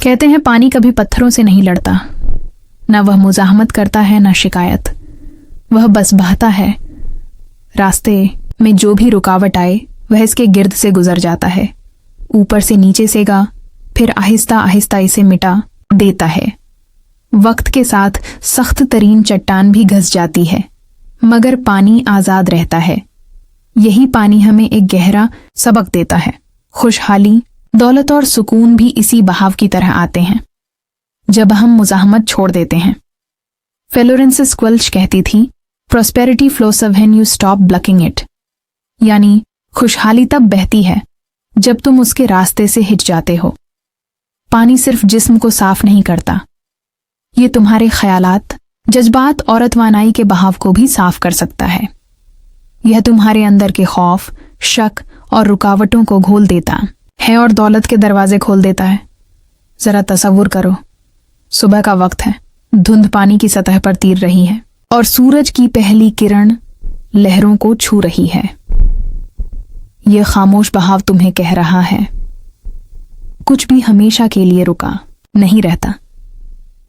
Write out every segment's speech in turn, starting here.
कहते हैं पानी कभी पत्थरों से नहीं लड़ता, न वह मुजाहमत करता है न शिकायत, वह बस बहता है। रास्ते में जो भी रुकावट आए वह इसके गिर्द से गुजर जाता है, ऊपर से नीचे सेगा, फिर आहिस्ता आहिस्ता इसे मिटा देता है। वक्त के साथ सख्त तरीन चट्टान भी घस जाती है, मगर पानी आजाद रहता है। यही पानी हमें एक गहरा सबक देता है। खुशहाली, दौलत और सुकून भी इसी बहाव की तरह आते हैं जब हम मुजाहमत छोड़ देते हैं। फ्लोरेंस क्वेल्च कहती थी, prosperity flows when you stop blocking it, यानी खुशहाली तब बहती है जब तुम उसके रास्ते से हिट जाते हो। पानी सिर्फ जिस्म को साफ नहीं करता, ये तुम्हारे ख्यालात, जज्बात और तवानाई के बहाव को भी साफ कर सकता है। यह तुम्हारे अंदर के खौफ, शक और रुकावटों को घोल देता है और दौलत के दरवाजे खोल देता है। जरा तसव्वुर करो, सुबह का वक्त है, धुंध पानी की सतह पर तीर रही है और सूरज की पहली किरण लहरों को छू रही है। यह खामोश बहाव तुम्हें कह रहा है, कुछ भी हमेशा के लिए रुका नहीं रहता।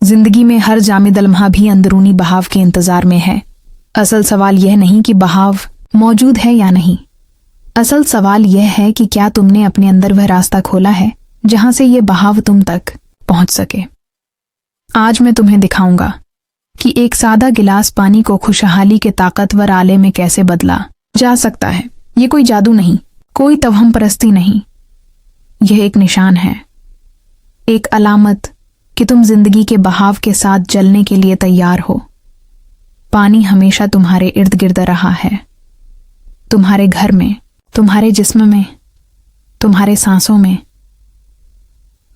जिंदगी में हर जामिद लम्हा भी अंदरूनी बहाव के इंतजार में है। असल सवाल यह नहीं कि बहाव मौजूद है या नहीं, असल सवाल यह है कि क्या तुमने अपने अंदर वह रास्ता खोला है जहां से यह बहाव तुम तक पहुंच सके। आज मैं तुम्हें दिखाऊंगा कि एक सादा गिलास पानी को खुशहाली के ताकतवर आले में कैसे बदला जा सकता है। यह कोई जादू नहीं, कोई तवहम परस्ती नहीं, यह एक निशान है, एक अलामत कि तुम जिंदगी के बहाव के साथ जलने के लिए तैयार हो। पानी हमेशा तुम्हारे इर्द गिर्द रहा है, तुम्हारे घर में, तुम्हारे जिस्म में, तुम्हारे सांसों में।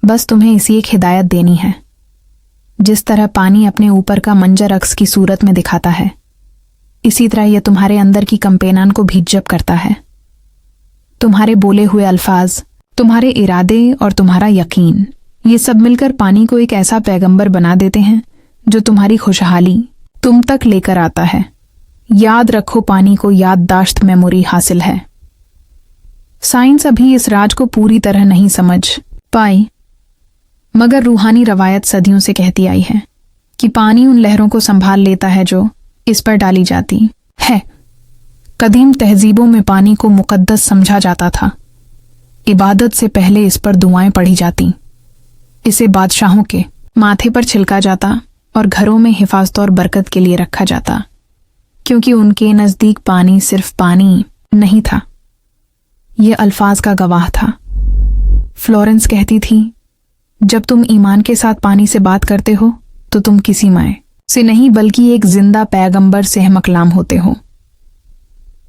बस तुम्हें इसी एक हिदायत देनी है। जिस तरह पानी अपने ऊपर का मंजर अक्स की सूरत में दिखाता है, इसी तरह यह तुम्हारे अंदर की कंपेनान को भी जब करता है। तुम्हारे बोले हुए अल्फाज, तुम्हारे इरादे और तुम्हारा यकीन, ये सब मिलकर पानी को एक ऐसा पैगंबर बना देते हैं जो तुम्हारी खुशहाली तुम तक लेकर आता है। याद रखो, पानी को याददाश्त मेमोरी हासिल है। साइंस अभी इस राज को पूरी तरह नहीं समझ पाई, मगर रूहानी रवायत सदियों से कहती आई है कि पानी उन लहरों को संभाल लेता है जो इस पर डाली जाती है। कदीम तहजीबों में पानी को मुकद्दस समझा जाता था। इबादत से पहले इस पर दुआएं पढ़ी जाती, इसे बादशाहों के माथे पर छिलका जाता और घरों में हिफाजत और बरकत के लिए रखा जाता, क्योंकि उनके नज़दीक पानी सिर्फ पानी नहीं था, यह अल्फाज का गवाह था। फ्लोरेंस कहती थी, जब तुम ईमान के साथ पानी से बात करते हो तो तुम किसी माए से नहीं बल्कि एक जिंदा पैगंबर से हम कलाम होते हो।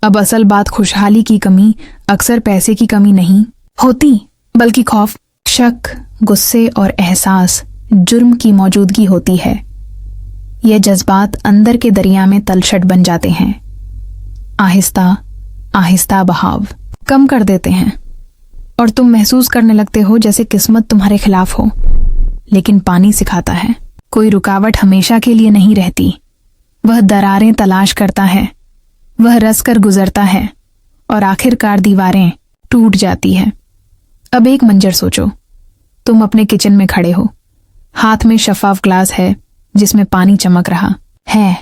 अब असल बात खुशहाली की कमी अक्सर पैसे की कमी नहीं होती, बल्कि खौफ, शक, गुस्से और एहसास, जुर्म की मौजूदगी होती है। ये जज्बात अंदर के दरिया में तलछट बन जाते हैं, आहिस्ता आहिस्ता बहाव कम कर देते हैं और तुम महसूस करने लगते हो जैसे किस्मत तुम्हारे खिलाफ हो। लेकिन पानी सिखाता है, कोई रुकावट हमेशा के लिए नहीं रहती। वह दरारें तलाश करता है, वह रस कर गुजरता है और आखिरकार दीवारें टूट जाती है। अब एक मंजर सोचो, तुम अपने किचन में खड़े हो, हाथ में शफाफ ग्लास है जिसमें पानी चमक रहा है।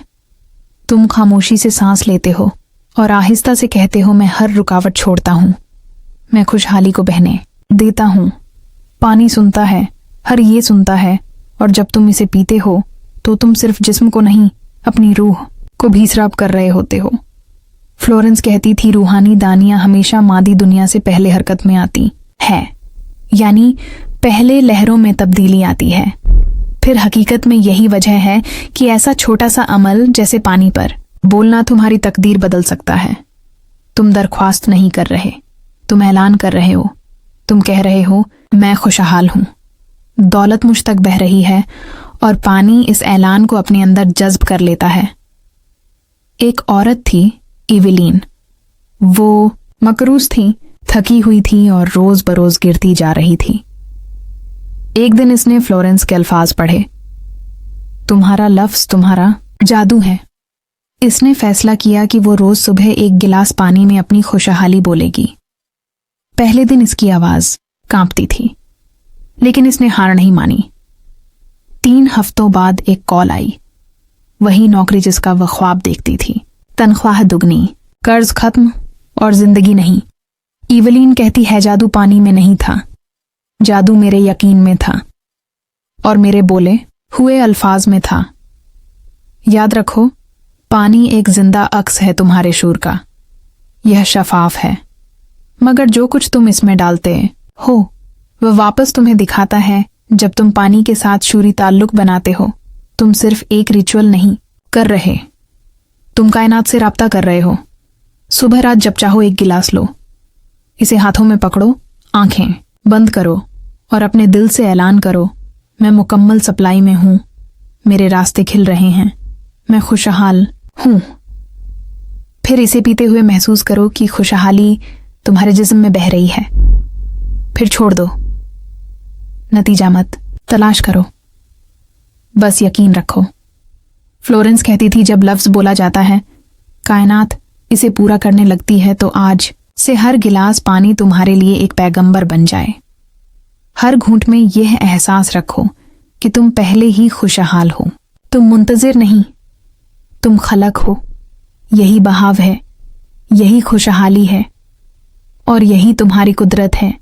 तुम खामोशी से सांस लेते हो और आहिस्ता से कहते हो, मैं हर रुकावट छोड़ता हूं, मैं खुशहाली को बहने देता हूं। पानी सुनता है, हर ये सुनता है, और जब तुम इसे पीते हो तो तुम सिर्फ जिस्म को नहीं, अपनी रूह को भी सराब कर रहे होते हो। फ्लोरेंस कहती थी, रूहानी दानियां हमेशा मादी दुनिया से पहले हरकत में आती है, यानी पहले लहरों में तब्दीली आती है। फिर हकीकत में यही वजह है कि ऐसा छोटा सा अमल जैसे पानी पर बोलना तुम्हारी तकदीर बदल सकता है। तुम दरख्वास्त नहीं कर रहे, तुम ऐलान कर रहे हो। तुम कह रहे हो, मैं खुशहाल हूं, दौलत मुझ तक बह रही है, और पानी इस ऐलान को अपने अंदर जज्ब कर लेता है। एक औरत थी, इवेलीन। वो मकरूज थी, थकी हुई थी और रोज बरोज गिरती जा रही थी। एक दिन इसने फ्लोरेंस के अल्फाज पढ़े, तुम्हारा लफ्ज तुम्हारा जादू है। इसने फैसला किया कि वो रोज सुबह एक गिलास पानी में अपनी खुशहाली बोलेगी। पहले दिन इसकी आवाज कांपती थी, लेकिन इसने हार नहीं मानी। 3 हफ्तों बाद एक कॉल आई। वही नौकरी जिसका वह ख्वाब देखती थी। तनख्वाह दुगनी, कर्ज खत्म और जिंदगी नहीं। इवलीन कहती है जादू पानी में नहीं था, जादू मेरे यकीन में था और मेरे बोले हुए अल्फाज में था। याद रखो, पानी एक जिंदा अक्स है तुम्हारे शूर का। यह शफाफ है, मगर जो कुछ तुम इसमें डालते हो वह वापस तुम्हें दिखाता है। जब तुम पानी के साथ शूरी ताल्लुक बनाते हो, तुम सिर्फ एक रिचुअल नहीं कर रहे, तुम कायनात से राब्ता कर रहे हो। सुबह रात जब चाहो एक गिलास लो, इसे हाथों में पकड़ो, आंखें बंद करो और अपने दिल से ऐलान करो, मैं मुकम्मल सप्लाई में हूं, मेरे रास्ते खिल रहे हैं, मैं खुशहाल हूं। फिर इसे पीते हुए महसूस करो कि खुशहाली तुम्हारे जिस्म में बह रही है। फिर छोड़ दो, नतीजा मत तलाश करो, बस यकीन रखो। फ्लोरेंस कहती थी, जब लफ्ज बोला जाता है, कायनात इसे पूरा करने लगती है, तो आज से हर गिलास पानी तुम्हारे लिए एक पैगंबर बन जाए। हर घूंट में यह एहसास रखो कि तुम पहले ही खुशहाल हो। तुम मुंतजिर नहीं, तुम खलक हो। यही बहाव है, यही खुशहाली है और यही तुम्हारी कुदरत है।